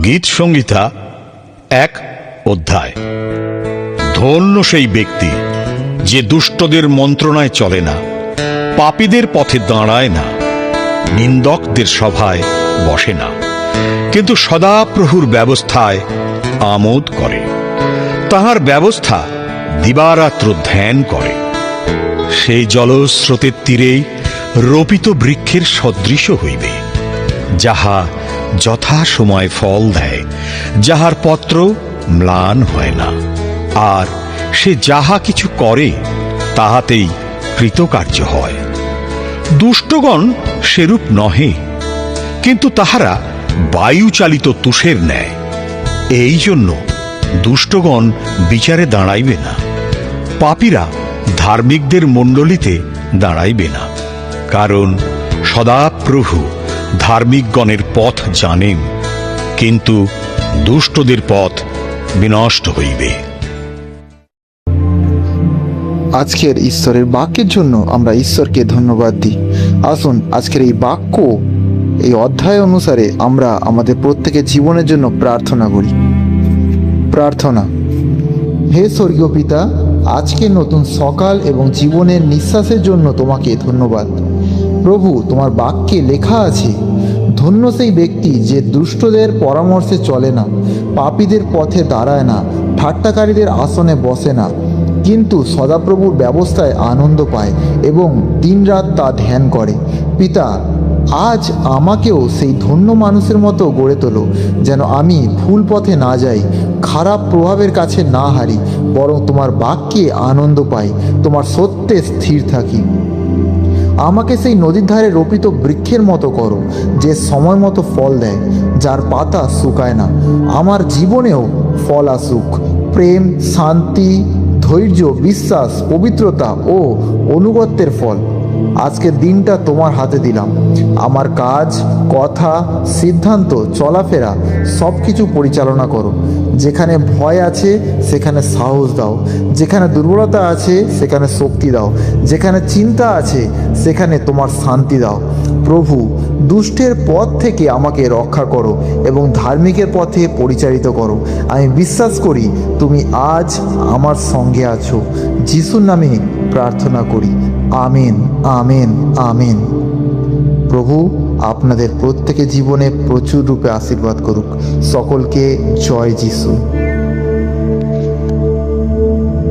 গীত সংহিতা 1 অধ্যায়। ধন্য সেই ব্যক্তি যে দুষ্টদের মন্ত্রণায় চলে না, পাপীদের পথে দাঁড়ায় না, নিন্দকদের সভায় বসে না, কিন্তু সদাপ্রভুর ব্যবস্থায় আমোদ করে, তাহার ব্যবস্থা দিবারাত্র ধ্যান করে। সেই জলস্রোতের তীরেই রোপিত বৃক্ষের সদৃশ হইবে, যাহা যথা সময় ফল দেয়, যাহার পত্র ম্লান হয় না, আর সে যাহা কিছু করে তাহাতেই কৃতকার্য হয়। দুষ্টগণ সেরূপ নহে, কিন্তু তাহারা বায়ুচালিত তুষের ন্যায়। এই জন্য দুষ্টগণ বিচারে দাঁড়াইবে না, পাপীরা ধার্মিকদের মণ্ডলীতে দাঁড়াইবে না। কারণ সদাপ্রভু ধার্মিকগণের পথ জানেন, কিন্তু দুষ্টদের পথ বিনষ্ট হইবে। আজকের ঈশ্বরের বাক্যের জন্য আমরা ঈশ্বরকে ধন্যবাদ দিই। আসুন আজকের এই বাক্য, এই অধ্যায় অনুসারে আমরা আমাদের প্রত্যেকের জীবনের জন্য প্রার্থনা করি। প্রার্থনা। হে স্বর্গীয় পিতা, আজকে নতুন সকাল এবং জীবনের নিঃশ্বাসের জন্য তোমাকে ধন্যবাদ। প্রভু, তোমার বাক্যে লেখা আছে, ধন্য সেই ব্যক্তি যে দুষ্টদের পরামর্শে চলে না, পাপীদের পথে দাঁড়ায় না, ঠাট্টাকারীদের আসনে বসে না, কিন্তু সদাপ্রভুর ব্যবস্থায় আনন্দ পায় এবং দিনরাত তা ধ্যান করে। পিতা, আজ আমাকেও সেই ধন্য মানুষের মতো গড়ে তোলো, যেন আমি ভুল পথে না যাই, খারাপ প্রভাবের কাছে না হারি, বরং তোমার বাক্যে আনন্দ পাই, তোমার সত্যে স্থির থাকি। আমাকে সেই নদীর ধারে রোপিত বৃক্ষের মতো করো, যে সময় মতো ফল দেয়, যার পাতা শুকায় না। আমার জীবনেও ফল আসুক, প্রেম, শান্তি, ধৈর্য, বিশ্বাস, পবিত্রতা ও অনুগত্যের ফল। আজকের দিনটা তোমার হাতে দিলাম। আমার কাজ, কথা, সিদ্ধান্ত, চলাফেরা সব কিছু পরিচালনা করো। যেখানে ভয় আছে সেখানে সাহস দাও, যেখানে দুর্বলতা আছে সেখানে শক্তি দাও, যেখানে চিন্তা আছে সেখানে তোমার শান্তি দাও। প্রভু, দুষ্টের পথ থেকে আমাকে রক্ষা করো এবং ধার্মিকের পথে পরিচালিত করো। আমি বিশ্বাস করি তুমি আজ আমার সঙ্গে আছো। যিশুর নামে প্রার্থনা করি। Amen, amen, amen. প্রভু আপনাদের প্রত্যেকের জীবনে প্রচুর রূপে আশীর্বাদ করুক। সকলকে জয় যিশু।